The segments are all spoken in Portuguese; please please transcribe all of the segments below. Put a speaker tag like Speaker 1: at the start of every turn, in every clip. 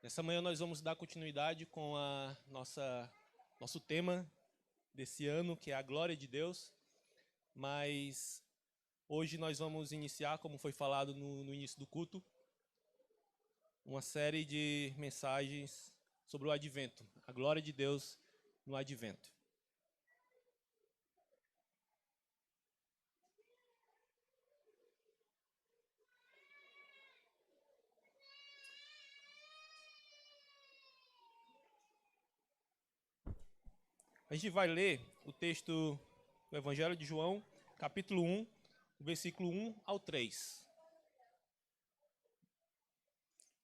Speaker 1: Nessa manhã nós vamos dar continuidade com nosso tema desse ano, que é a glória de Deus. Mas hoje nós vamos iniciar, como foi falado no início do culto, uma série de mensagens sobre o advento, a glória de Deus no advento. A gente vai ler o texto do Evangelho de João, capítulo 1, versículo 1 ao 3.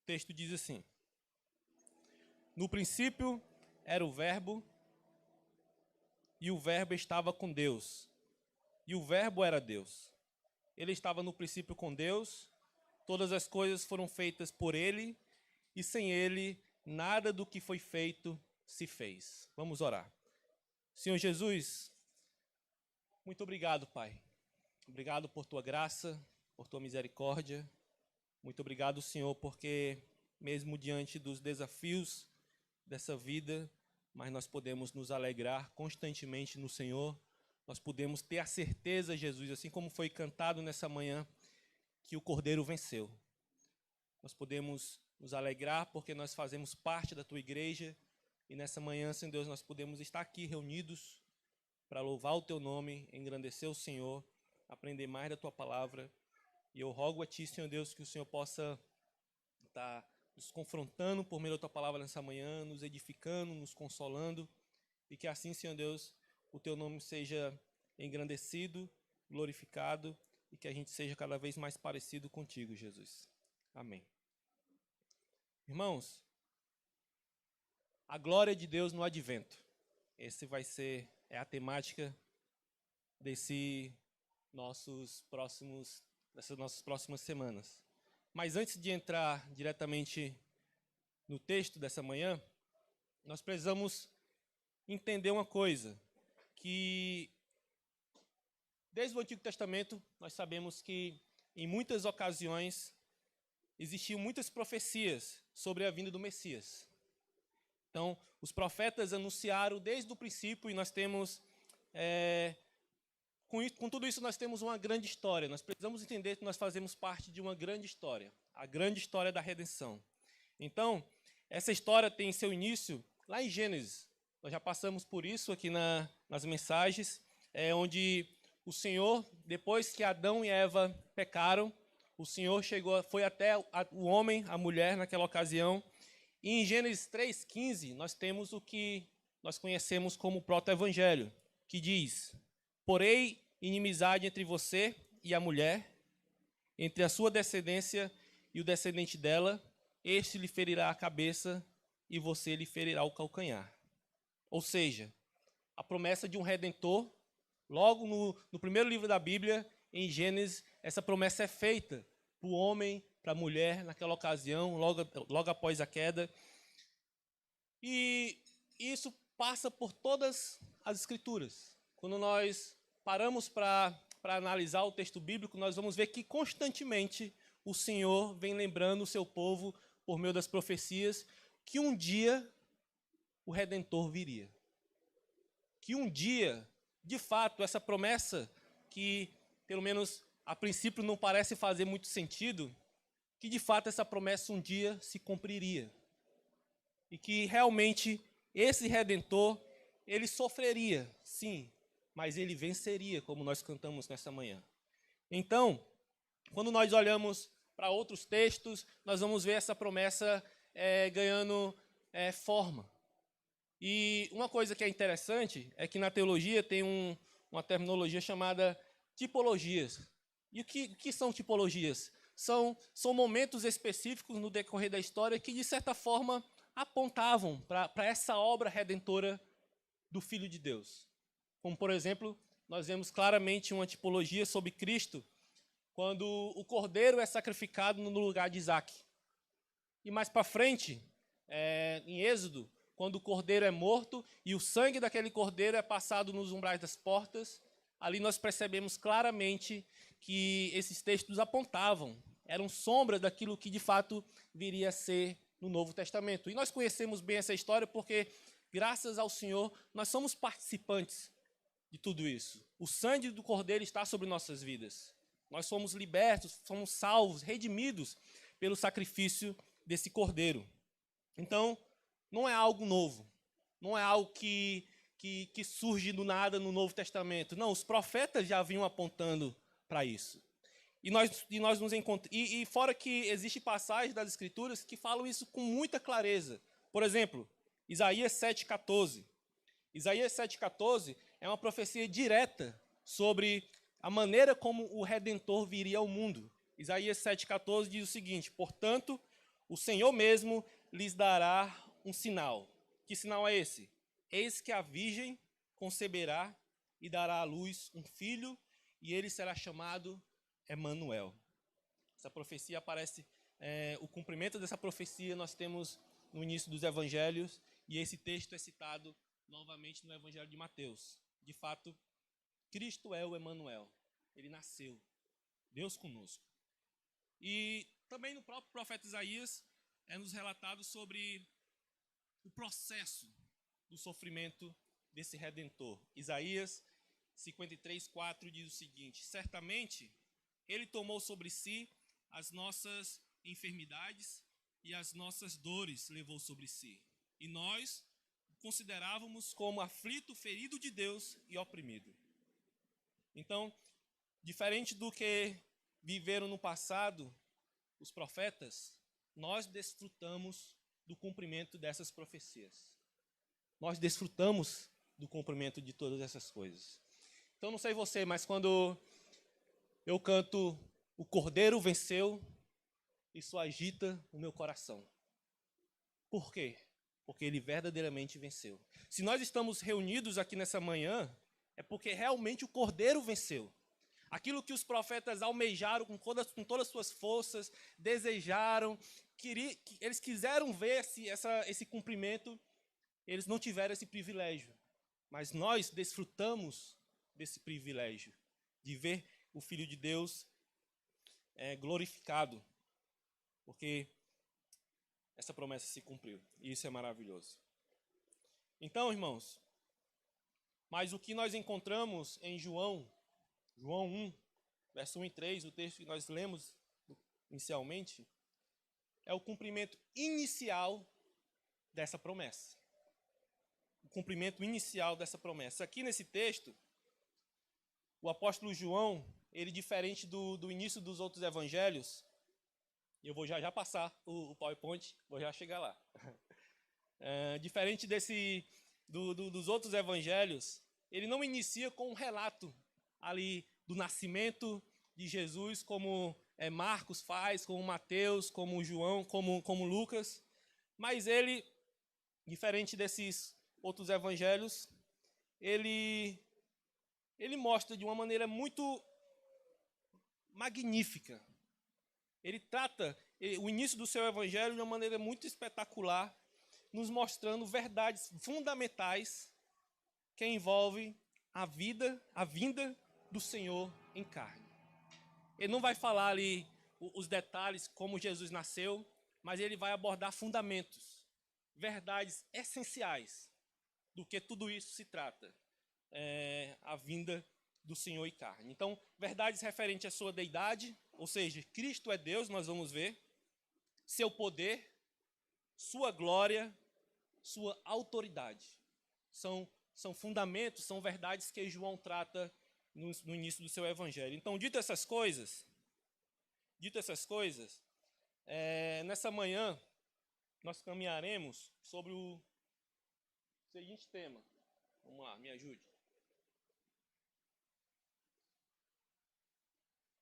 Speaker 1: O texto diz assim: No princípio era o Verbo, e o Verbo estava com Deus, e o Verbo era Deus. Ele estava no princípio com Deus, todas as coisas foram feitas por ele, e sem ele nada do que foi feito se fez. Vamos orar. Senhor Jesus, muito obrigado, Pai. Obrigado por tua graça, por tua misericórdia. Muito obrigado, Senhor, porque mesmo diante dos desafios dessa vida, mas nós podemos nos alegrar constantemente no Senhor. Nós podemos ter a certeza, Jesus, assim como foi cantado nessa manhã, que o Cordeiro venceu. Nós podemos nos alegrar porque nós fazemos parte da tua igreja. E nessa manhã, Senhor Deus, nós podemos estar aqui reunidos para louvar o teu nome, engrandecer o Senhor, aprender mais da tua palavra. E eu rogo a ti, Senhor Deus, que o Senhor possa estar nos confrontando por meio da tua palavra nessa manhã, nos edificando, nos consolando. E que assim, Senhor Deus, o teu nome seja engrandecido, glorificado e que a gente seja cada vez mais parecido contigo, Jesus. Amém. Irmãos, a glória de Deus no advento. Esse vai ser a temática dessas nossas próximas semanas. Mas antes de entrar diretamente no texto dessa manhã, nós precisamos entender uma coisa, que desde o Antigo Testamento nós sabemos que em muitas ocasiões existiam muitas profecias sobre a vinda do Messias. Então, os profetas anunciaram desde o princípio e nós temos, com tudo isso, nós temos uma grande história. Nós precisamos entender que nós fazemos parte de uma grande história, a grande história da redenção. Então, essa história tem seu início lá em Gênesis. Nós já passamos por isso aqui nas mensagens, onde o Senhor, depois que Adão e Eva pecaram, o Senhor foi até o homem, a mulher naquela ocasião. E em Gênesis 3,15, nós temos o que nós conhecemos como proto-evangelho, que diz: Porém, inimizade entre você e a mulher, entre a sua descendência e o descendente dela, este lhe ferirá a cabeça e você lhe ferirá o calcanhar. Ou seja, a promessa de um redentor, logo no primeiro livro da Bíblia, em Gênesis, essa promessa é feita para o homem, para a mulher, naquela ocasião, logo após a queda. E isso passa por todas as Escrituras. Quando nós paramos para analisar o texto bíblico, nós vamos ver que constantemente o Senhor vem lembrando o seu povo, por meio das profecias, que um dia o Redentor viria. Que um dia, de fato, essa promessa, que pelo menos a princípio não parece fazer muito sentido, que de fato essa promessa um dia se cumpriria. E que realmente esse Redentor, ele sofreria, sim, mas ele venceria, como nós cantamos nessa manhã. Então, quando nós olhamos para outros textos, nós vamos ver essa promessa ganhando forma. E uma coisa que é interessante é que na teologia tem uma terminologia chamada tipologias. E o que são tipologias? São momentos específicos no decorrer da história que, de certa forma, apontavam para essa obra redentora do Filho de Deus. Como, por exemplo, nós vemos claramente uma tipologia sobre Cristo, quando o cordeiro é sacrificado no lugar de Isaac. E mais para frente, em Êxodo, quando o cordeiro é morto e o sangue daquele cordeiro é passado nos umbrais das portas, ali nós percebemos claramente que esses textos apontavam, eram sombras daquilo que de fato viria a ser no Novo Testamento. E nós conhecemos bem essa história porque, graças ao Senhor, nós somos participantes de tudo isso. O sangue do Cordeiro está sobre nossas vidas. Nós somos libertos, somos salvos, redimidos pelo sacrifício desse Cordeiro. Então, não é algo novo. Não é algo que surge do nada no Novo Testamento. Não, os profetas já vinham apontando para isso. E nós nos encontramos. E fora que existe passagens das Escrituras que falam isso com muita clareza. Por exemplo, Isaías 7,14. Isaías 7,14 é uma profecia direta sobre a maneira como o Redentor viria ao mundo. Isaías 7,14 diz o seguinte: portanto, o Senhor mesmo lhes dará um sinal. Que sinal é esse? Eis que a virgem conceberá e dará à luz um filho, e ele será chamado Emanuel. Essa profecia aparece, o cumprimento dessa profecia nós temos no início dos evangelhos, e esse texto é citado novamente no evangelho de Mateus. De fato, Cristo é o Emanuel. Ele nasceu, Deus conosco. E também no próprio profeta Isaías é nos relatado sobre o processo do sofrimento desse Redentor. Isaías 53:4 diz o seguinte: certamente ele tomou sobre si as nossas enfermidades e as nossas dores levou sobre si. E nós o considerávamos como aflito, ferido de Deus e oprimido. Então, diferente do que viveram no passado os profetas, nós desfrutamos do cumprimento dessas profecias. Nós desfrutamos do cumprimento de todas essas coisas. Então, não sei você, mas quando eu canto "O Cordeiro venceu", isso agita o meu coração. Por quê? Porque ele verdadeiramente venceu. Se nós estamos reunidos aqui nessa manhã, é porque realmente o Cordeiro venceu. Aquilo que os profetas almejaram com todas as suas forças, desejaram, eles quiseram ver esse cumprimento, eles não tiveram esse privilégio. Mas nós desfrutamos desse privilégio de ver o Filho de Deus glorificado, porque essa promessa se cumpriu, e isso é maravilhoso. Então, irmãos, mas o que nós encontramos em João 1, verso 1 e 3, o texto que nós lemos inicialmente, é o cumprimento inicial dessa promessa. O cumprimento inicial dessa promessa. Aqui nesse texto, o apóstolo João, ele diferente do início dos outros evangelhos, e eu vou já passar o PowerPoint, vou já chegar lá. Diferente dos outros evangelhos, ele não inicia com um relato ali do nascimento de Jesus, como Marcos faz, como Mateus, como João, como Lucas. Mas ele, diferente desses outros evangelhos, ele mostra de uma maneira muito magnífica. Ele trata o início do seu evangelho de uma maneira muito espetacular, nos mostrando verdades fundamentais que envolvem a vinda do Senhor em carne. Ele não vai falar ali os detalhes como Jesus nasceu, mas ele vai abordar fundamentos, verdades essenciais do que tudo isso se trata, a vinda do Senhor em carne. Então, verdades referentes à sua deidade, ou seja, Cristo é Deus, nós vamos ver, seu poder, sua glória, sua autoridade. São fundamentos, são verdades que João trata no início do seu evangelho. Então, dito essas coisas, nessa manhã, nós caminharemos sobre o seguinte tema. Vamos lá, me ajude.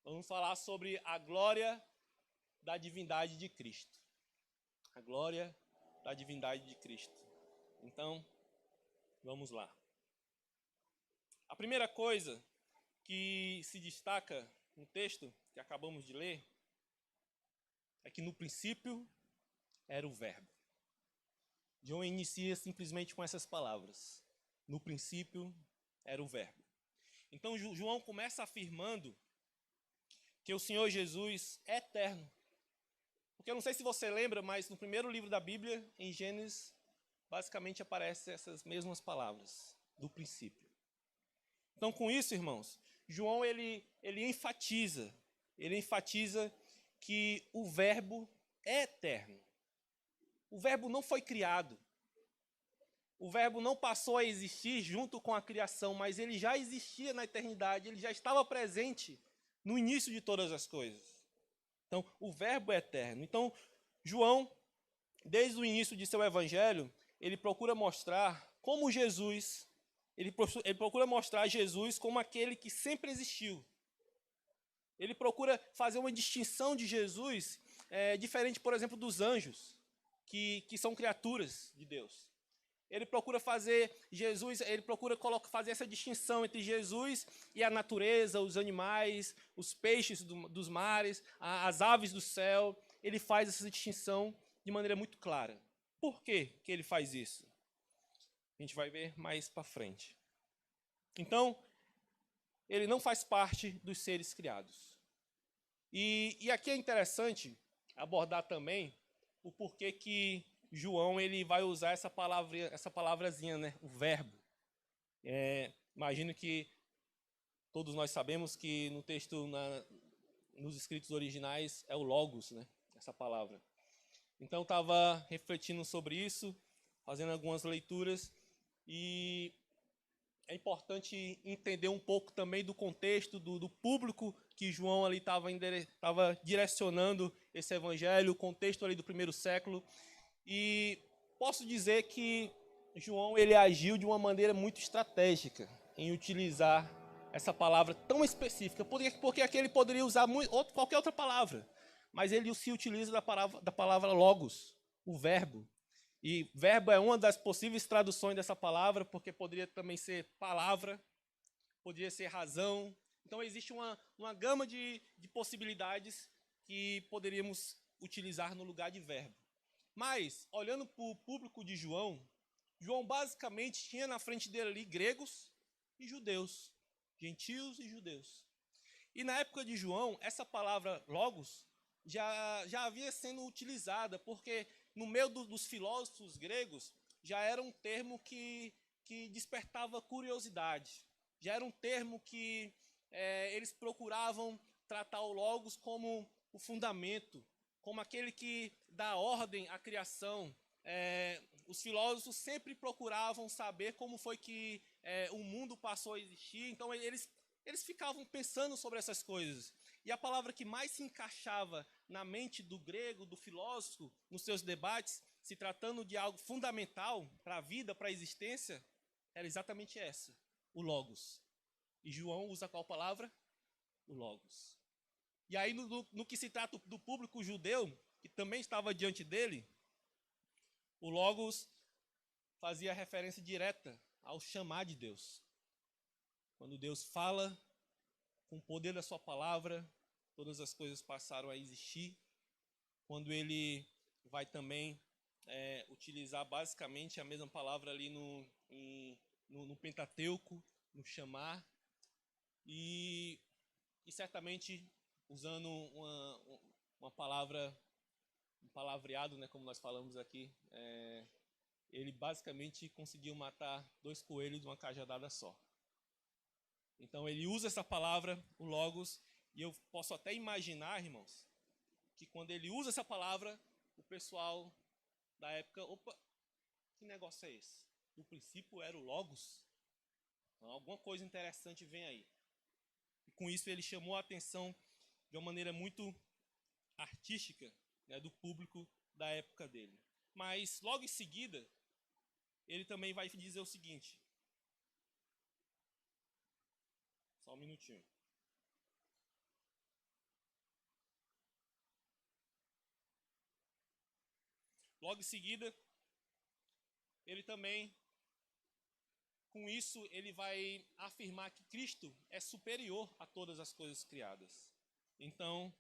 Speaker 1: Vamos falar sobre a glória da divindade de Cristo. A glória da divindade de Cristo. Então, vamos lá. A primeira coisa que se destaca no texto que acabamos de ler é que no princípio era o Verbo. João inicia simplesmente com essas palavras. No princípio era o Verbo. Então João começa afirmando que o Senhor Jesus é eterno. Porque eu não sei se você lembra, mas no primeiro livro da Bíblia, em Gênesis, basicamente aparecem essas mesmas palavras, do princípio. Então, com isso, irmãos, João ele enfatiza que o Verbo é eterno. O Verbo não foi criado. O Verbo não passou a existir junto com a criação, mas ele já existia na eternidade, ele já estava presente no início de todas as coisas. Então, o Verbo é eterno. Então, João, desde o início de seu evangelho, ele procura mostrar como Jesus, ele procura mostrar Jesus como aquele que sempre existiu. Ele procura fazer uma distinção de Jesus, diferente, por exemplo, dos anjos, que são criaturas de Deus. Ele procura fazer fazer essa distinção entre Jesus e a natureza, os animais, os peixes dos mares, as aves do céu. Ele faz essa distinção de maneira muito clara. Por que ele faz isso? A gente vai ver mais para frente. Então, ele não faz parte dos seres criados. E aqui é interessante abordar também o porquê que João ele vai usar essa palavrazinha, né? O verbo. Imagino que todos nós sabemos que no texto, nos escritos originais, é o logos, né? Essa palavra. Então, eu estava refletindo sobre isso, fazendo algumas leituras, e é importante entender um pouco também do contexto, do público que João ali estava direcionando esse evangelho, o contexto ali do primeiro século. E posso dizer que João ele agiu de uma maneira muito estratégica em utilizar essa palavra tão específica, porque aqui ele poderia usar qualquer outra palavra, mas ele se utiliza da palavra logos, o verbo. E verbo é uma das possíveis traduções dessa palavra, porque poderia também ser palavra, poderia ser razão. Então existe uma gama de possibilidades que poderíamos utilizar no lugar de verbo. Mas, olhando para o público de João basicamente tinha na frente dele ali gregos e judeus, gentios e judeus. E na época de João, essa palavra logos já havia sendo utilizada, porque no meio dos filósofos gregos já era um termo que despertava curiosidade. Já era um termo que eles procuravam tratar o logos como o fundamento, como aquele que dá ordem à criação. Os filósofos sempre procuravam saber como foi que o mundo passou a existir. Então eles ficavam pensando sobre essas coisas. E a palavra que mais se encaixava na mente do grego, do filósofo, nos seus debates, se tratando de algo fundamental para a vida, para a existência, era exatamente essa, o logos. E João usa qual palavra? O logos. E aí, no que se trata do público judeu, que também estava diante dele, o logos fazia referência direta ao chamar de Deus. Quando Deus fala, com o poder da sua palavra, todas as coisas passaram a existir. Quando ele vai também utilizar basicamente a mesma palavra ali no Pentateuco, no chamar, e certamente usando uma palavra, um palavreado, né, como nós falamos aqui, ele basicamente conseguiu matar 2 coelhos de uma cajadada só. Então ele usa essa palavra, o logos, e eu posso até imaginar, irmãos, que quando ele usa essa palavra, o pessoal da época, opa, que negócio é esse? No princípio era o logos? Então, alguma coisa interessante vem aí. E com isso ele chamou a atenção de uma maneira muito artística, né, do público da época dele. Mas logo em seguida, ele também vai dizer o seguinte. Só um minutinho. Logo em seguida, ele também, com isso, ele vai afirmar que Cristo é superior a todas as coisas criadas. Então,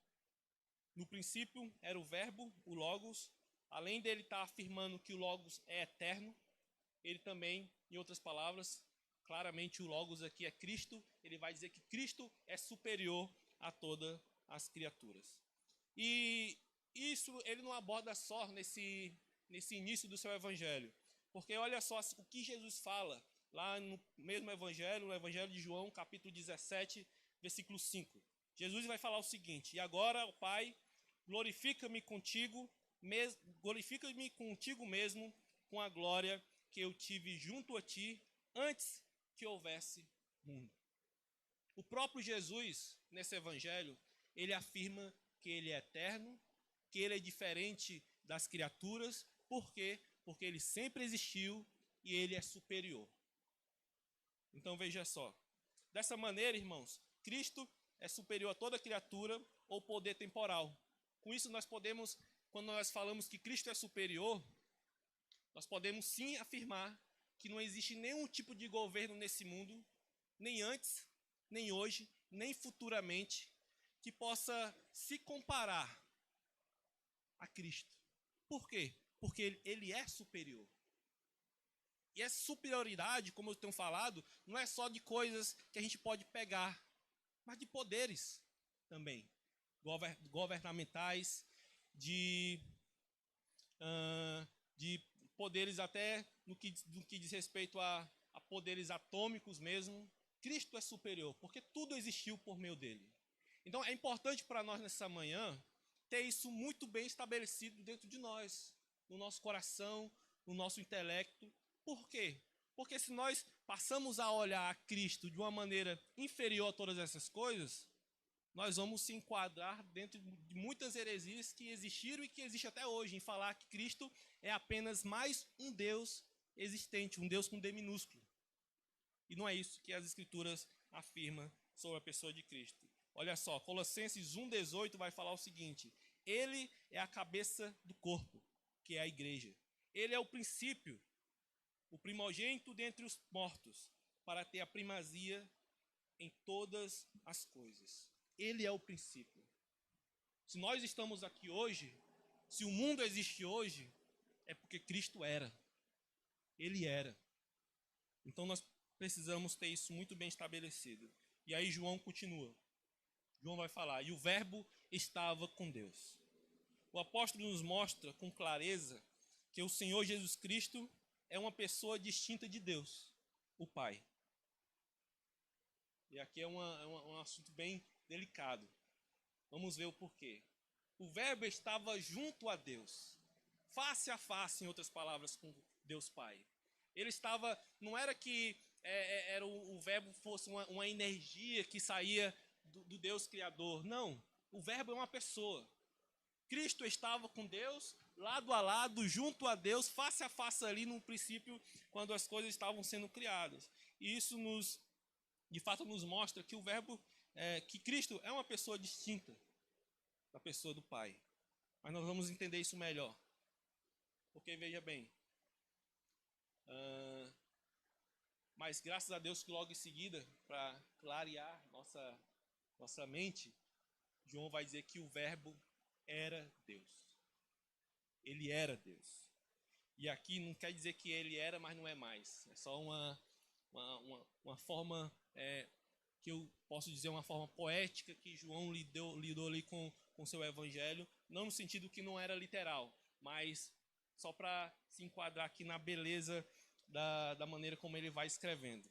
Speaker 1: no princípio era o verbo, o logos. Além dele estar afirmando que o logos é eterno, ele também, em outras palavras, claramente o logos aqui é Cristo, ele vai dizer que Cristo é superior a todas as criaturas. E isso ele não aborda só nesse início do seu evangelho. Porque olha só o que Jesus fala lá no mesmo evangelho, no evangelho de João, capítulo 17, versículo 5. Jesus vai falar o seguinte: e agora, ó Pai, glorifica-me contigo mesmo com a glória que eu tive junto a ti antes que houvesse mundo. O próprio Jesus, nesse evangelho, ele afirma que ele é eterno, que ele é diferente das criaturas. Por quê? Porque ele sempre existiu e ele é superior. Então veja só. Dessa maneira, irmãos, Cristo é superior a toda criatura ou poder temporal. Com isso nós podemos, quando nós falamos que Cristo é superior, nós podemos sim afirmar que não existe nenhum tipo de governo nesse mundo, nem antes, nem hoje, nem futuramente, que possa se comparar a Cristo. Por quê? Porque ele é superior. E essa superioridade, como eu tenho falado, não é só de coisas que a gente pode pegar, mas de poderes também, governamentais, de poderes até no que diz respeito a poderes atômicos mesmo. Cristo é superior, porque tudo existiu por meio dele. Então é importante para nós nessa manhã ter isso muito bem estabelecido dentro de nós, no nosso coração, no nosso intelecto. Por quê? Porque se nós passamos a olhar a Cristo de uma maneira inferior a todas essas coisas, nós vamos se enquadrar dentro de muitas heresias que existiram e que existem até hoje, em falar que Cristo é apenas mais um Deus existente, um Deus com D minúsculo. E não é isso que as Escrituras afirmam sobre a pessoa de Cristo. Olha só, Colossenses 1,18 vai falar o seguinte: ele é a cabeça do corpo, que é a igreja. Ele é o princípio, o primogênito dentre os mortos, para ter a primazia em todas as coisas. Ele é o princípio. Se nós estamos aqui hoje, se o mundo existe hoje, é porque Cristo era. Ele era. Então nós precisamos ter isso muito bem estabelecido. E aí João continua. João vai falar: e o verbo estava com Deus. O apóstolo nos mostra com clareza que o Senhor Jesus Cristo é uma pessoa distinta de Deus, o Pai. E aqui é um assunto bem delicado. Vamos ver o porquê. O verbo estava junto a Deus, face a face, em outras palavras, com Deus Pai. Ele estava, não era que o verbo fosse uma energia que saía do Deus Criador. Não, o verbo é uma pessoa. Cristo estava com Deus, lado a lado, junto a Deus, face a face ali no princípio, quando as coisas estavam sendo criadas. E isso de fato nos mostra que o verbo, que Cristo é uma pessoa distinta da pessoa do Pai. Mas nós vamos entender isso melhor. Porque veja bem, mas graças a Deus que logo em seguida, para clarear nossa mente, João vai dizer que o verbo era Deus. Ele era Deus. E aqui não quer dizer que ele era, mas não é mais. É só uma forma, que eu posso dizer, uma forma poética que João lidou ali com seu evangelho. Não no sentido que não era literal, mas só para se enquadrar aqui na beleza da maneira como ele vai escrevendo.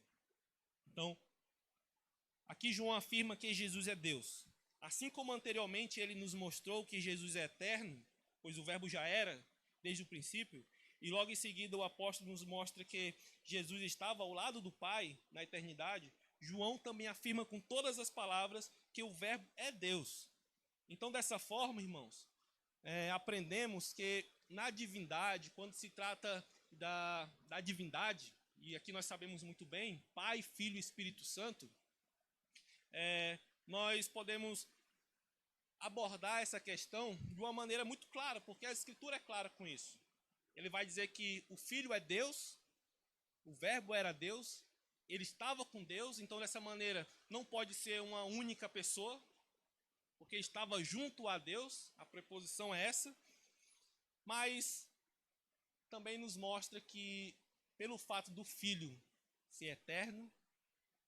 Speaker 1: Então, aqui João afirma que Jesus é Deus. Assim como anteriormente ele nos mostrou que Jesus é eterno, pois o verbo já era desde o princípio, e logo em seguida o apóstolo nos mostra que Jesus estava ao lado do Pai na eternidade, João também afirma com todas as palavras que o verbo é Deus. Então, dessa forma, irmãos, aprendemos que na divindade, quando se trata da divindade, e aqui nós sabemos muito bem, Pai, Filho e Espírito Santo, nós podemos abordar essa questão de uma maneira muito clara, porque a Escritura é clara com isso. Ele vai dizer que o Filho é Deus, o Verbo era Deus, ele estava com Deus, então dessa maneira não pode ser uma única pessoa, porque estava junto a Deus, a preposição é essa, mas também nos mostra que pelo fato do Filho ser eterno,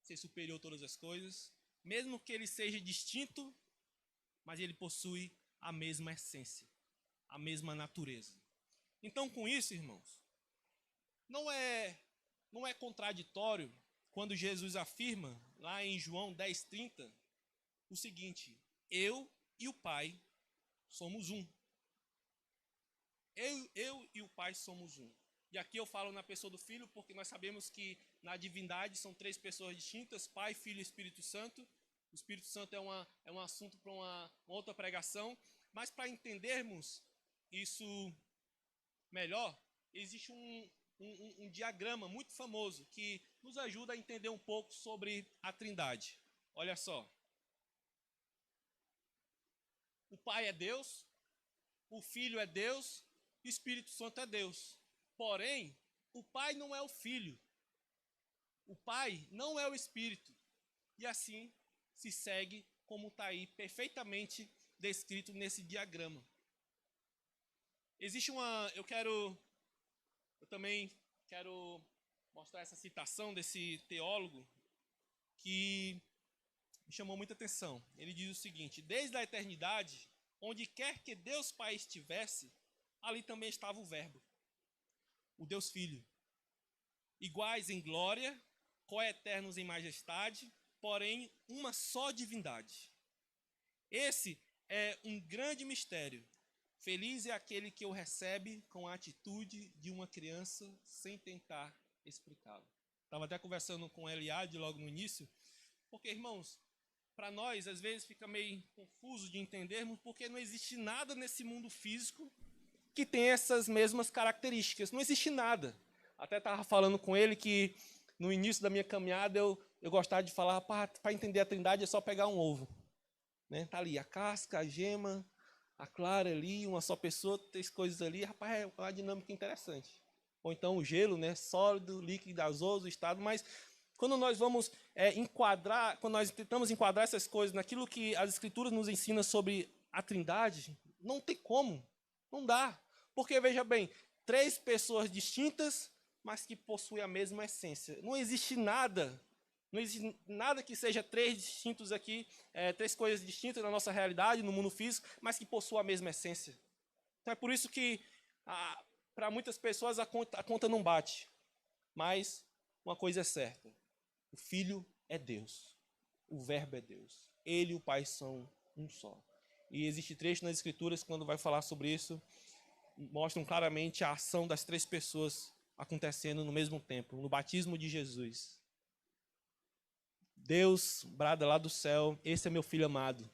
Speaker 1: ser superior a todas as coisas, mesmo que ele seja distinto, mas ele possui a mesma essência. a mesma natureza. Então, com isso, irmãos, não é contraditório quando Jesus afirma, lá em João 10:30, o seguinte: eu e o Pai somos um. Eu e o Pai somos um. E aqui eu falo na pessoa do Filho, porque nós sabemos que na divindade são 3 pessoas distintas, Pai, Filho e Espírito Santo. O Espírito Santo é um assunto para uma outra pregação. Mas para entendermos isso melhor, existe um diagrama muito famoso que nos ajuda a entender um pouco sobre a Trindade. Olha só. O Pai é Deus, o Filho é Deus, o Espírito Santo é Deus. Porém, o Pai não é o Filho. O Pai não é o Espírito. E assim se segue como está aí perfeitamente descrito nesse diagrama. Existe eu também quero mostrar essa citação desse teólogo que me chamou muita atenção. Ele diz o seguinte: desde a eternidade, onde quer que Deus Pai estivesse, ali também estava o Verbo, o Deus Filho, iguais em glória, coeternos em majestade, porém uma só divindade. Esse é um grande mistério. Feliz é aquele que o recebe com a atitude de uma criança sem tentar explicá-lo. Estava até conversando com o Eliade logo no início, porque, irmãos, para nós, às vezes, fica meio confuso de entendermos, porque não existe nada nesse mundo físico que tem essas mesmas características. Não existe nada. Até estava falando com ele que, no início da minha caminhada, eu gostava de falar, para entender a Trindade é só pegar um ovo. Né? Tá ali a casca, a gema, a clara ali, uma só pessoa, 3 coisas ali. Rapaz, é uma dinâmica interessante. Ou então o gelo, né? Sólido, líquido, gasoso, estado, mas quando nós vamos quando nós tentamos enquadrar essas coisas naquilo que as Escrituras nos ensinam sobre a Trindade, não tem como, não dá. Porque, veja bem, 3 pessoas distintas, mas que possuem a mesma essência. Não existe nada que seja 3 distintos aqui, 3 coisas distintas na nossa realidade, no mundo físico, mas que possuam a mesma essência. Então é por isso que, para muitas pessoas, a conta não bate. Mas uma coisa é certa: o Filho é Deus, o Verbo é Deus, Ele e o Pai são um só. E existe trecho nas Escrituras, quando vai falar sobre isso, mostram claramente a ação das 3 pessoas acontecendo no mesmo tempo, no batismo de Jesus. Deus brada lá do céu: esse é meu Filho amado.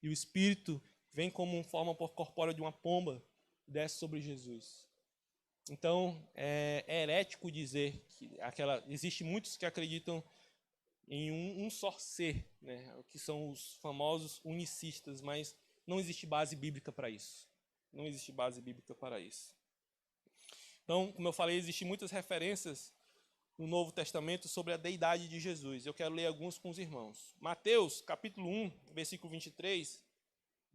Speaker 1: E o Espírito vem como forma corpórea de uma pomba e desce sobre Jesus. Então, é herético dizer que existe muitos que acreditam em um só ser, né, que são os famosos unicistas, mas não existe base bíblica para isso. Não existe base bíblica para isso. Então, como eu falei, existem muitas referências no Novo Testamento sobre a deidade de Jesus. Eu quero ler alguns com os irmãos. Mateus, capítulo 1, versículo 23,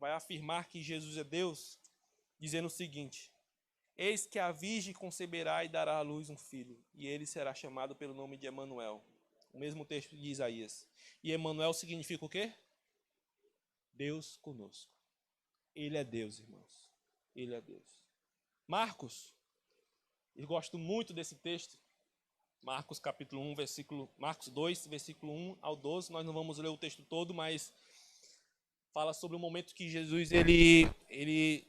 Speaker 1: vai afirmar que Jesus é Deus, dizendo o seguinte: eis que a virgem conceberá e dará à luz um filho, e ele será chamado pelo nome de Emanuel. O mesmo texto de Isaías. E Emanuel significa o quê? Deus conosco. Ele é Deus, irmãos. Ele é Deus. Marcos, eu gosto muito desse texto. Marcos capítulo 1, Marcos 2, versículo 1 ao 12. Nós não vamos ler o texto todo, mas fala sobre o momento que Jesus ele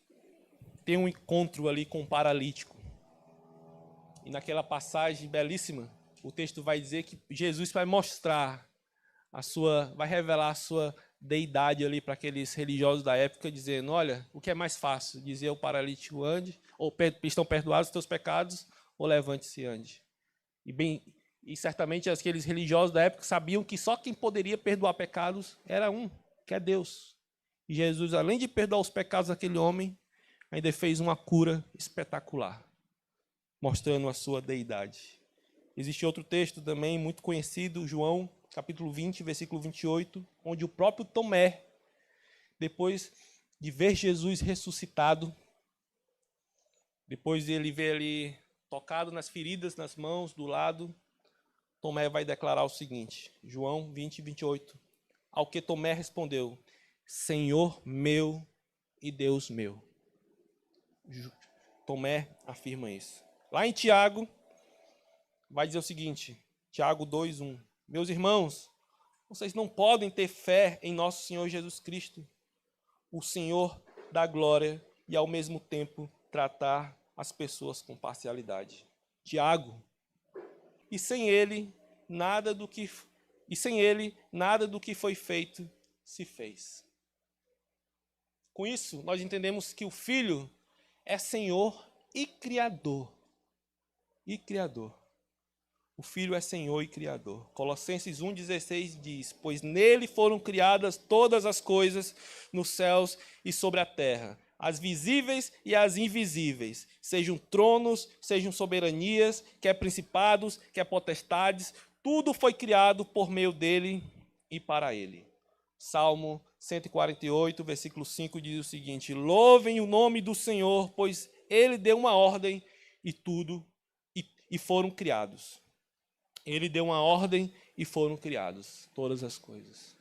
Speaker 1: tem um encontro ali com um paralítico. E naquela passagem belíssima, o texto vai dizer que Jesus vai mostrar vai revelar a sua deidade ali para aqueles religiosos da época, dizendo: olha, o que é mais fácil, dizer ao paralítico ande, ou estão perdoados os teus pecados, ou levante-se e ande. E certamente aqueles religiosos da época sabiam que só quem poderia perdoar pecados era que é Deus. E Jesus, além de perdoar os pecados daquele homem, ainda fez uma cura espetacular, mostrando a sua deidade. Existe outro texto também muito conhecido, João, capítulo 20, versículo 28, onde o próprio Tomé, depois de ver Jesus ressuscitado, depois de ele ver ali tocado nas feridas, nas mãos, do lado, Tomé vai declarar o seguinte, João 20, 28. Ao que Tomé respondeu: Senhor meu e Deus meu. Tomé afirma isso. Lá em Tiago, vai dizer o seguinte, Tiago 2:1. Meus irmãos, vocês não podem ter fé em nosso Senhor Jesus Cristo, o Senhor da glória, e ao mesmo tempo tratar as pessoas com parcialidade. Tiago, e sem ele nada do que foi feito se fez. Com isso, nós entendemos que o Filho é Senhor e Criador. E Criador. O Filho é Senhor e Criador. Colossenses 1,16 diz: pois nele foram criadas todas as coisas nos céus e sobre a terra, as visíveis e as invisíveis, sejam tronos, sejam soberanias, quer principados, quer potestades, tudo foi criado por meio dele e para ele. Salmo 148, versículo 5 diz o seguinte: louvem o nome do Senhor, pois ele deu uma ordem e foram criados. Ele deu uma ordem e foram criados todas as coisas.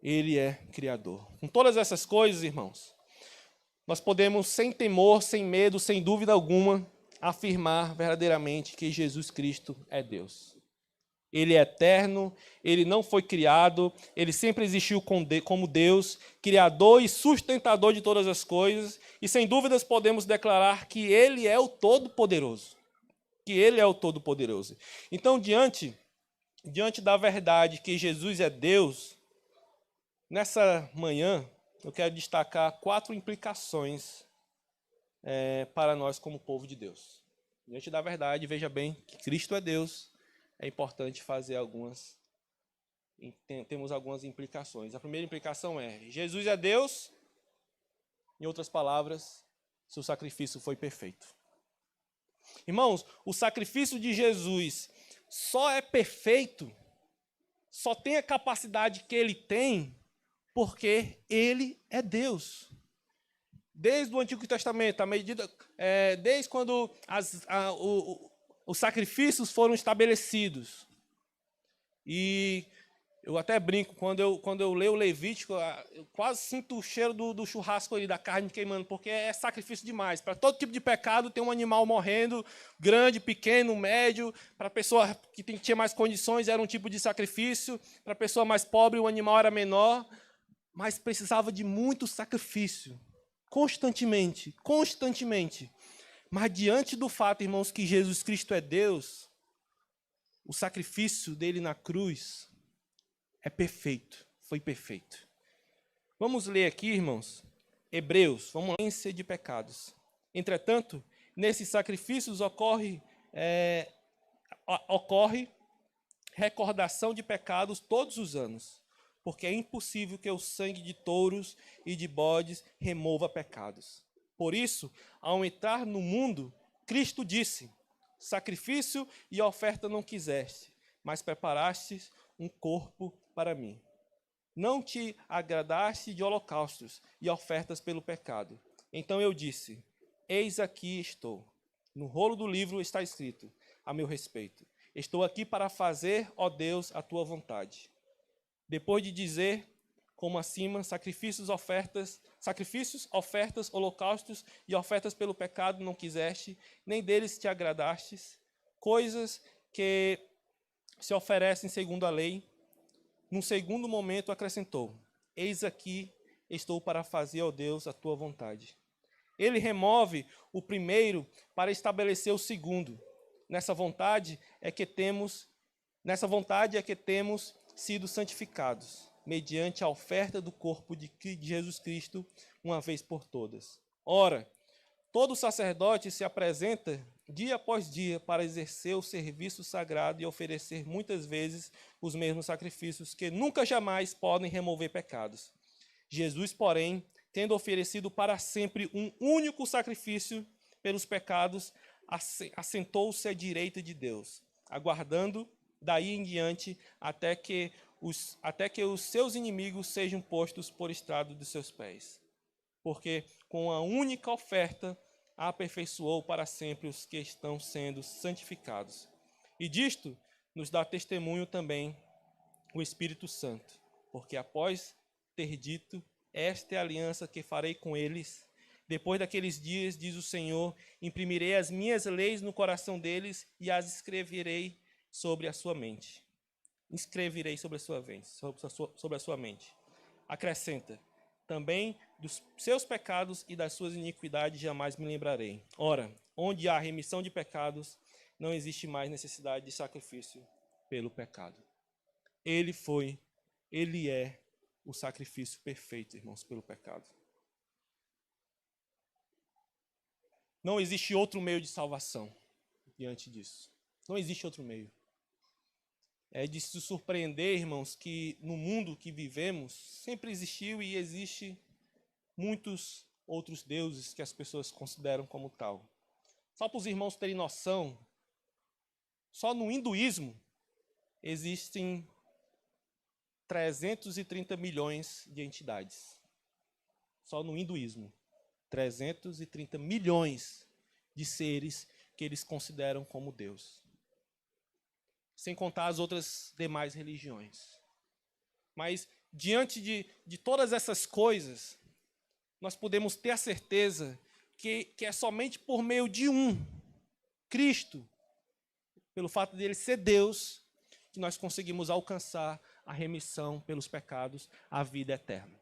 Speaker 1: Ele é Criador. Com todas essas coisas, irmãos, nós podemos, sem temor, sem medo, sem dúvida alguma, afirmar verdadeiramente que Jesus Cristo é Deus. Ele é eterno, ele não foi criado, ele sempre existiu como Deus, criador e sustentador de todas as coisas, e sem dúvidas podemos declarar que ele é o Todo-Poderoso. Que ele é o Todo-Poderoso. Então, diante da verdade que Jesus é Deus, nessa manhã eu quero destacar 4 implicações para nós como povo de Deus. Diante da verdade, veja bem que Cristo é Deus, é importante fazer temos algumas implicações. A primeira implicação é: Jesus é Deus, em outras palavras, seu sacrifício foi perfeito. Irmãos, o sacrifício de Jesus só é perfeito, só tem a capacidade que ele tem, porque ele é Deus. Desde o Antigo Testamento, desde quando os sacrifícios foram estabelecidos. E eu até brinco, quando eu leio o Levítico, eu quase sinto o cheiro do churrasco ali, da carne queimando, porque é sacrifício demais. Para todo tipo de pecado tem um animal morrendo, grande, pequeno, médio. Para a pessoa que tinha mais condições era um tipo de sacrifício. Para a pessoa mais pobre o animal era menor. Mas precisava de muito sacrifício, constantemente. Mas diante do fato, irmãos, que Jesus Cristo é Deus, o sacrifício dele na cruz é perfeito, foi perfeito. Vamos ler aqui, irmãos, Hebreus, vamos lá, de pecados. Entretanto, nesses sacrifícios ocorre recordação de pecados todos os anos, porque é impossível que o sangue de touros e de bodes remova pecados. Por isso, ao entrar no mundo, Cristo disse: sacrifício e oferta não quiseste, mas preparastes um corpo para mim. Não te agradaste de holocaustos e ofertas pelo pecado. Então eu disse: eis aqui estou. No rolo do livro está escrito a meu respeito: estou aqui para fazer, ó Deus, a tua vontade. Depois de dizer, como acima, sacrifícios, ofertas, holocaustos e ofertas pelo pecado não quiseste, nem deles te agradastes, coisas que se oferecem segundo a lei. Num segundo momento acrescentou: eis aqui estou para fazer, ó Deus, a tua vontade. Ele remove o primeiro para estabelecer o segundo. Nessa vontade é que temos sido santificados, mediante a oferta do corpo de Jesus Cristo, uma vez por todas. Ora, todo sacerdote se apresenta dia após dia para exercer o serviço sagrado e oferecer muitas vezes os mesmos sacrifícios que nunca jamais podem remover pecados. Jesus, porém, tendo oferecido para sempre um único sacrifício pelos pecados, assentou-se à direita de Deus, aguardando daí em diante até que os seus inimigos sejam postos por estrado de seus pés. Porque com a única oferta aperfeiçoou para sempre os que estão sendo santificados. E disto nos dá testemunho também o Espírito Santo, porque após ter dito: esta é a aliança que farei com eles Depois daqueles dias, diz o Senhor, imprimirei as minhas leis no coração deles e as escreverei sobre a sua mente. Escreverei sobre a sua mente. Acrescenta, também dos seus pecados e das suas iniquidades jamais me lembrarei. Ora, onde há remissão de pecados, não existe mais necessidade de sacrifício pelo pecado. Ele é o sacrifício perfeito, irmãos, pelo pecado. Não existe outro meio de salvação diante disso. Não existe outro meio. É de se surpreender, irmãos, que no mundo que vivemos sempre existiu e existe muitos outros deuses que as pessoas consideram como tal. Só para os irmãos terem noção, só no hinduísmo existem 330 milhões de entidades. Só no hinduísmo. 330 milhões de seres que eles consideram como Deus. Sem contar as outras demais religiões. Mas, diante de todas essas coisas, nós podemos ter a certeza que é somente por meio de Cristo, pelo fato dele ser Deus, que nós conseguimos alcançar a remissão pelos pecados, a vida eterna.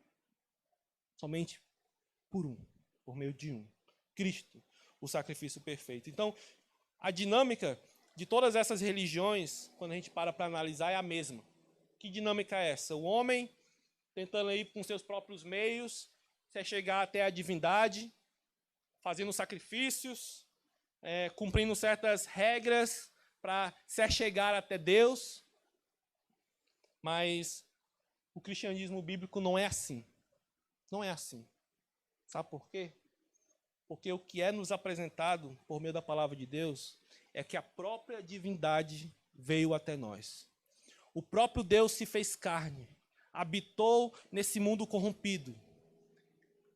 Speaker 1: Somente por meio de Cristo, o sacrifício perfeito. Então, a dinâmica de todas essas religiões, quando a gente para analisar, é a mesma. Que dinâmica é essa? O homem tentando ir com seus próprios meios, se chegar até a divindade, fazendo sacrifícios, cumprindo certas regras para se chegar até Deus. Mas o cristianismo bíblico não é assim. Não é assim. Sabe por quê? Porque o que é nos apresentado por meio da palavra de Deus é que a própria divindade veio até nós. O próprio Deus se fez carne, habitou nesse mundo corrompido,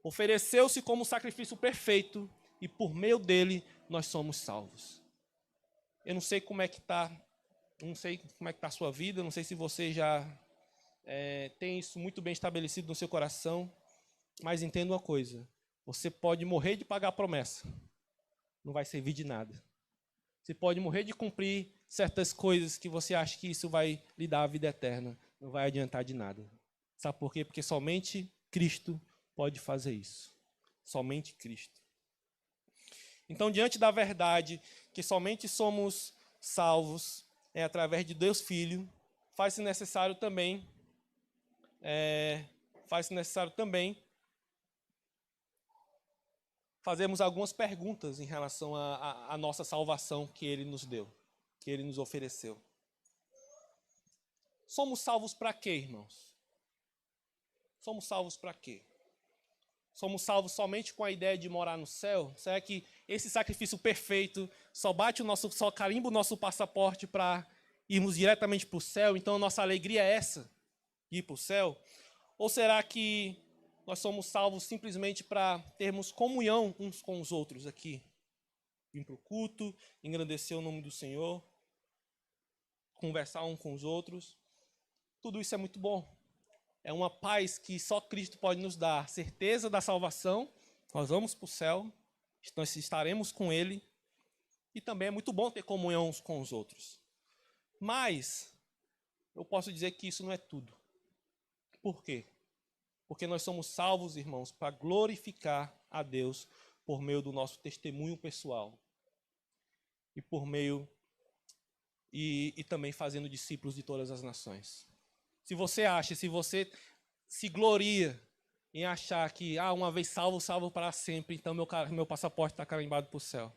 Speaker 1: ofereceu-se como sacrifício perfeito e por meio dele nós somos salvos. Eu não sei como é que está, a sua vida, não sei se você já tem isso muito bem estabelecido no seu coração, mas entenda uma coisa, você pode morrer de pagar a promessa, não vai servir de nada. Você pode morrer de cumprir certas coisas que você acha que isso vai lhe dar a vida eterna, não vai adiantar de nada. Sabe por quê? Porque somente Cristo pode fazer isso. Somente Cristo. Então, diante da verdade que somente somos salvos através de Deus Filho, faz-se necessário também fazermos algumas perguntas em relação à nossa salvação que Ele nos deu, que Ele nos ofereceu. Somos salvos para quê, irmãos? Somos salvos para quê? Somos salvos somente com a ideia de morar no céu? Será que esse sacrifício perfeito só carimba o nosso passaporte para irmos diretamente para o céu? Então a nossa alegria é essa, de ir para o céu? Ou será que nós somos salvos simplesmente para termos comunhão uns com os outros aqui? Vir para o culto, engrandecer o nome do Senhor, conversar uns com os outros. Tudo isso é muito bom. É uma paz que só Cristo pode nos dar. Certeza da salvação. Nós vamos para o céu. Nós estaremos com Ele. E também é muito bom ter comunhão uns com os outros. Mas eu posso dizer que isso não é tudo. Por quê? Porque nós somos salvos, irmãos, para glorificar a Deus por meio do nosso testemunho pessoal. E por meio e também fazendo discípulos de todas as nações. Se você se gloria em achar que, uma vez salvo, salvo para sempre, então meu passaporte está carimbado para o céu.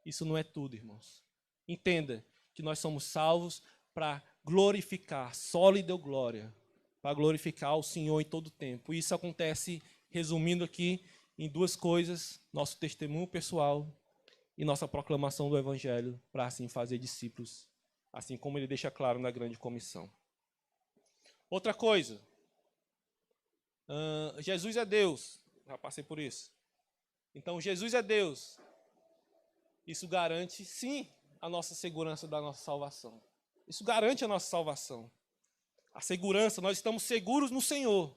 Speaker 1: Isso não é tudo, irmãos. Entenda que nós somos salvos para glorificar, só lhe deu glória, para glorificar o Senhor em todo o tempo. E isso acontece, resumindo aqui, em duas coisas: nosso testemunho pessoal e nossa proclamação do Evangelho, para assim fazer discípulos, assim como ele deixa claro na grande comissão. Outra coisa, Jesus é Deus, já passei por isso. Então, Jesus é Deus. Isso garante, sim, a nossa segurança da nossa salvação. Isso garante a nossa salvação. A segurança, nós estamos seguros no Senhor.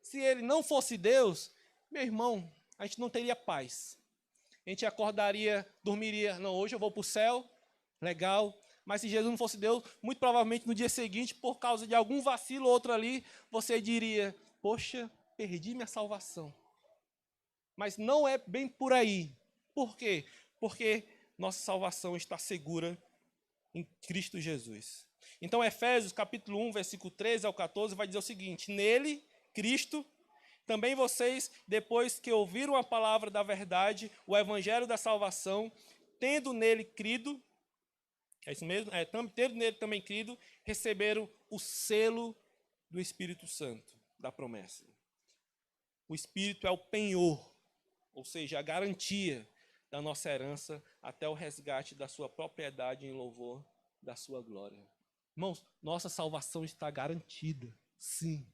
Speaker 1: Se Ele não fosse Deus, meu irmão, a gente não teria paz. A gente acordaria, dormiria, não, hoje eu vou para o céu, legal. Mas se Jesus não fosse Deus, muito provavelmente no dia seguinte, por causa de algum vacilo ou outro ali, você diria, poxa, perdi minha salvação. Mas não é bem por aí. Por quê? Porque nossa salvação está segura em Cristo Jesus. Então, Efésios capítulo 1, versículo 13 ao 14, vai dizer o seguinte: nele, Cristo, também vocês, depois que ouviram a palavra da verdade, o evangelho da salvação, tendo nele crido, é isso mesmo? Tendo nele também crido, receberam o selo do Espírito Santo, da promessa. O Espírito é o penhor, ou seja, a garantia da nossa herança até o resgate da sua propriedade em louvor da sua glória. Irmãos, nossa salvação está garantida, sim.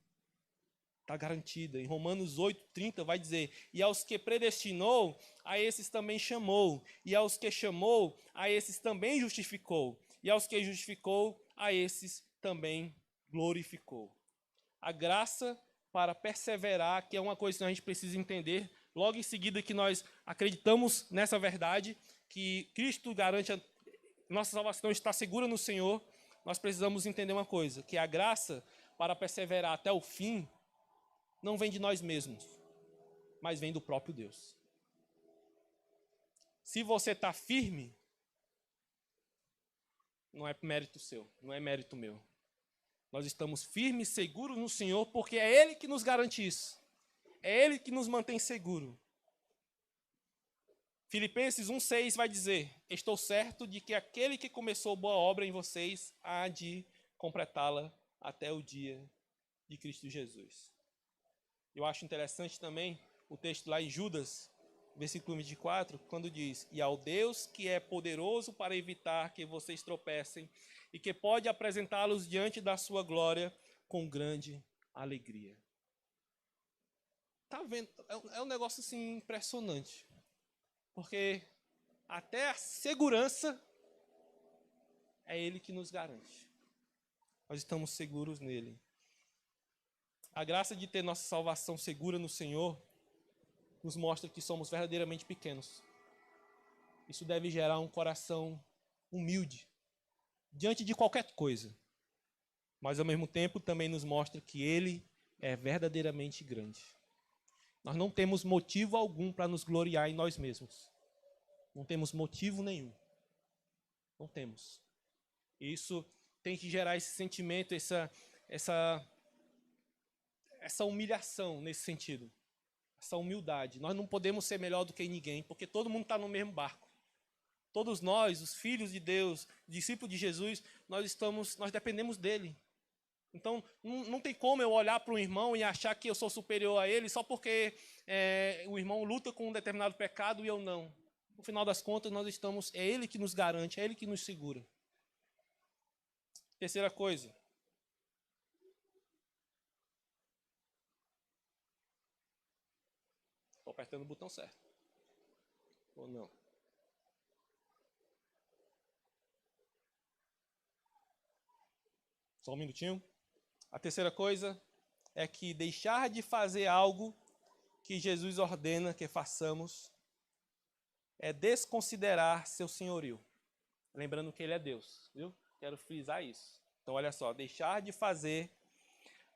Speaker 1: Está garantida. Em Romanos 8,30 vai dizer, e aos que predestinou, a esses também chamou. E aos que chamou, a esses também justificou. E aos que justificou, a esses também glorificou. A graça para perseverar, que é uma coisa que a gente precisa entender, logo em seguida que nós acreditamos nessa verdade, que Cristo garante, nossa salvação está segura no Senhor, nós precisamos entender uma coisa, que a graça para perseverar até o fim, não vem de nós mesmos, mas vem do próprio Deus. Se você está firme, não é mérito seu, não é mérito meu. Nós estamos firmes, seguros no Senhor, porque é Ele que nos garante isso. É Ele que nos mantém seguro. Filipenses 1,6 vai dizer, estou certo de que aquele que começou boa obra em vocês há de completá-la até o dia de Cristo Jesus. Eu acho interessante também o texto lá em Judas, versículo 24, quando diz, e ao Deus que é poderoso para evitar que vocês tropecem e que pode apresentá-los diante da sua glória com grande alegria. Tá vendo? É um negócio assim impressionante. Porque até a segurança é Ele que nos garante. Nós estamos seguros nele. A graça de ter nossa salvação segura no Senhor nos mostra que somos verdadeiramente pequenos. Isso deve gerar um coração humilde diante de qualquer coisa. Mas ao mesmo tempo também nos mostra que Ele é verdadeiramente grande. Nós não temos motivo algum para nos gloriar em nós mesmos. Não temos motivo nenhum. Não temos. E isso tem que gerar esse sentimento, essa humilhação nesse sentido. Essa humildade. Nós não podemos ser melhor do que ninguém, porque todo mundo está no mesmo barco. Todos nós, os filhos de Deus, discípulos de Jesus, nós dependemos dele. Então, não tem como eu olhar para um irmão e achar que eu sou superior a ele só porque o irmão luta com um determinado pecado e eu não. No final das contas, é ele que nos garante, é ele que nos segura. Terceira coisa. Estou apertando o botão certo. Ou não? Só um minutinho. A terceira coisa é que deixar de fazer algo que Jesus ordena que façamos é desconsiderar seu senhorio. Lembrando que ele é Deus, viu? Quero frisar isso. Então, olha só, deixar de fazer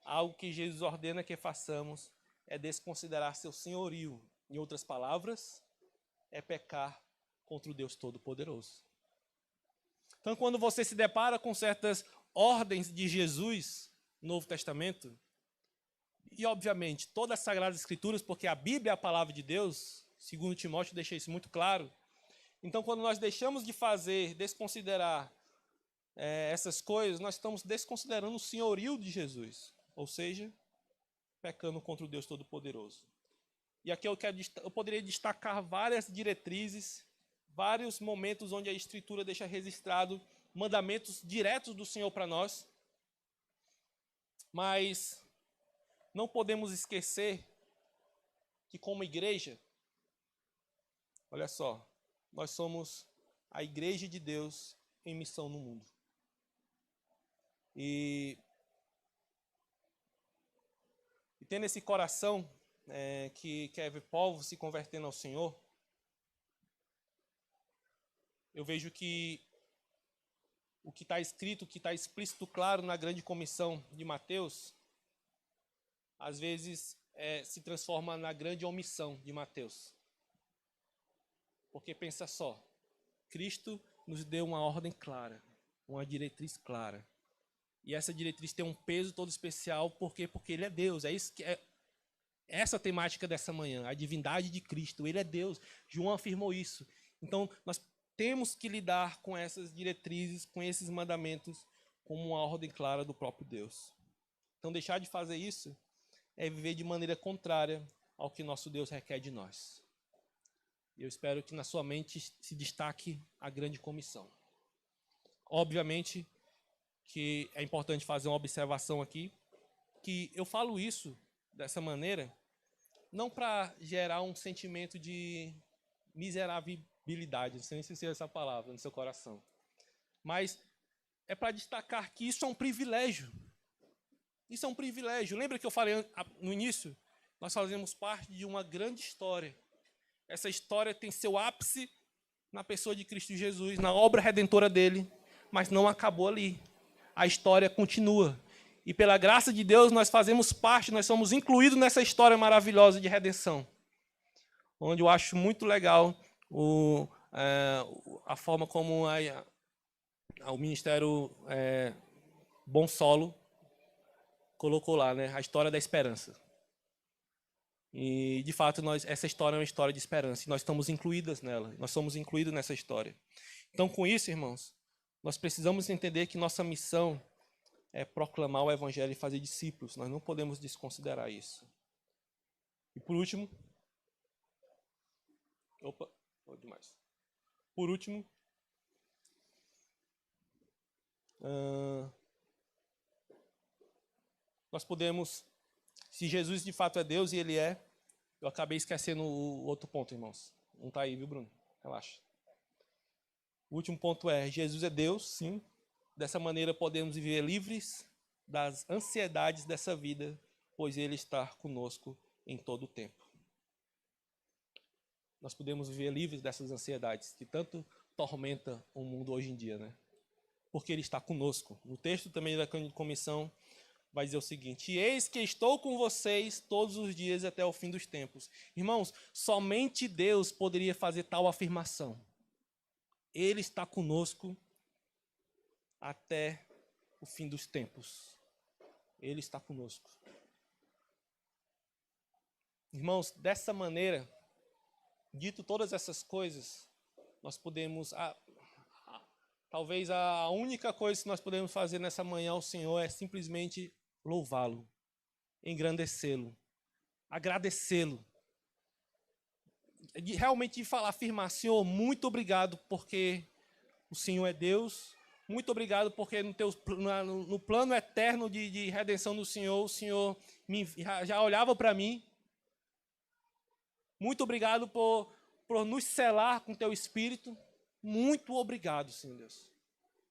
Speaker 1: algo que Jesus ordena que façamos é desconsiderar seu senhorio. Em outras palavras, é pecar contra o Deus Todo-Poderoso. Então, quando você se depara com certas ordens de Jesus no Novo Testamento, e obviamente todas as Sagradas Escrituras, porque a Bíblia é a palavra de Deus, segundo Timóteo deixa isso muito claro. Então, quando nós deixamos de fazer, desconsiderar essas coisas, nós estamos desconsiderando o senhorio de Jesus, ou seja, pecando contra o Deus Todo-Poderoso. E aqui eu poderia destacar várias diretrizes, vários momentos onde a Escritura deixa registrado mandamentos diretos do Senhor para nós, mas não podemos esquecer que como igreja, olha só, nós somos a igreja de Deus em missão no mundo. E tendo esse coração que quer ver povos se convertendo ao Senhor, eu vejo que o que está escrito, o que está explícito claro na grande comissão de Mateus, às vezes se transforma na grande omissão de Mateus. Porque pensa só, Cristo nos deu uma ordem clara, uma diretriz clara. E essa diretriz tem um peso todo especial, por quê? Porque Ele é Deus. É isso que é essa temática dessa manhã, a divindade de Cristo. Ele é Deus. João afirmou isso. Então, nós temos que lidar com essas diretrizes, com esses mandamentos, como uma ordem clara do próprio Deus. Então, deixar de fazer isso é viver de maneira contrária ao que nosso Deus requer de nós. E eu espero que na sua mente se destaque a grande comissão. Obviamente que é importante fazer uma observação aqui, que eu falo isso dessa maneira, não para gerar um sentimento de miserabilidade, não sei nem se é essa palavra no seu coração, mas é para destacar que isso é um privilégio. Isso é um privilégio. Lembra que eu falei no início? Nós fazemos parte de uma grande história. Essa história tem seu ápice na pessoa de Cristo Jesus, na obra redentora dele, mas não acabou ali. A história continua. E pela graça de Deus, nós fazemos parte, nós somos incluídos nessa história maravilhosa de redenção. Onde eu acho muito legal a forma como o Ministério Bom Solo colocou lá, né, a história da esperança. E, de fato, essa história é uma história de esperança. E nós estamos incluídas nela. Nós somos incluídos nessa história. Então, com isso, irmãos, nós precisamos entender que nossa missão é proclamar o Evangelho e fazer discípulos. Nós não podemos desconsiderar isso. E, por último... Por último... nós podemos... Se Jesus, de fato, é Deus e Ele é... Eu acabei esquecendo o outro ponto, irmãos. Não está aí, viu, Bruno? Relaxa. O último ponto é, Jesus é Deus, sim. Dessa maneira podemos viver livres das ansiedades dessa vida, pois Ele está conosco em todo o tempo. Nós podemos viver livres dessas ansiedades que tanto tormenta o mundo hoje em dia, né? Porque Ele está conosco. No texto também da comissão vai dizer o seguinte: e eis que estou com vocês todos os dias até o fim dos tempos. Irmãos, somente Deus poderia fazer tal afirmação. Ele está conosco até o fim dos tempos. Ele está conosco. Irmãos, dessa maneira, dito todas essas coisas, nós podemos... talvez a única coisa que nós podemos fazer nessa manhã ao Senhor é simplesmente louvá-lo, engrandecê-lo, agradecê-lo. Realmente afirmar, Senhor, muito obrigado porque o Senhor é Deus. Muito obrigado porque no plano eterno de redenção do Senhor, o Senhor já olhava para mim. Muito obrigado por nos selar com teu Espírito. Muito obrigado, Senhor Deus.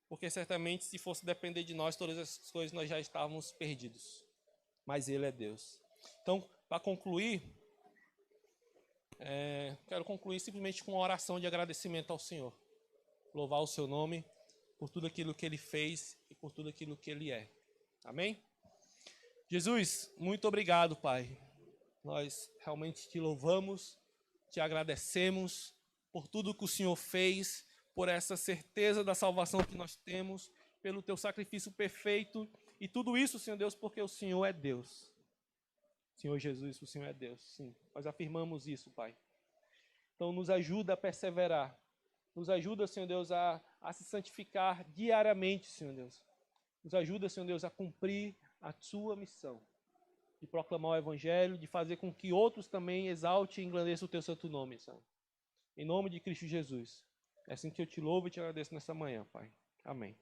Speaker 1: Porque certamente, se fosse depender de nós, todas essas coisas nós já estávamos perdidos. Mas Ele é Deus. Então, para concluir, quero concluir simplesmente com uma oração de agradecimento ao Senhor. Louvar o seu nome por tudo aquilo que Ele fez e por tudo aquilo que Ele é. Amém? Jesus, muito obrigado, Pai. Nós realmente te louvamos, te agradecemos por tudo que o Senhor fez, por essa certeza da salvação que nós temos, pelo teu sacrifício perfeito, e tudo isso, Senhor Deus, porque o Senhor é Deus. Senhor Jesus, o Senhor é Deus, sim. Nós afirmamos isso, Pai. Então, nos ajuda a perseverar. Nos ajuda, Senhor Deus, a se santificar diariamente, Senhor Deus. Nos ajuda, Senhor Deus, a cumprir a Sua missão. De proclamar o Evangelho, de fazer com que outros também exalte e engrandeçam o Teu santo nome, Senhor. Em nome de Cristo Jesus. É assim que eu te louvo e te agradeço nessa manhã, Pai. Amém.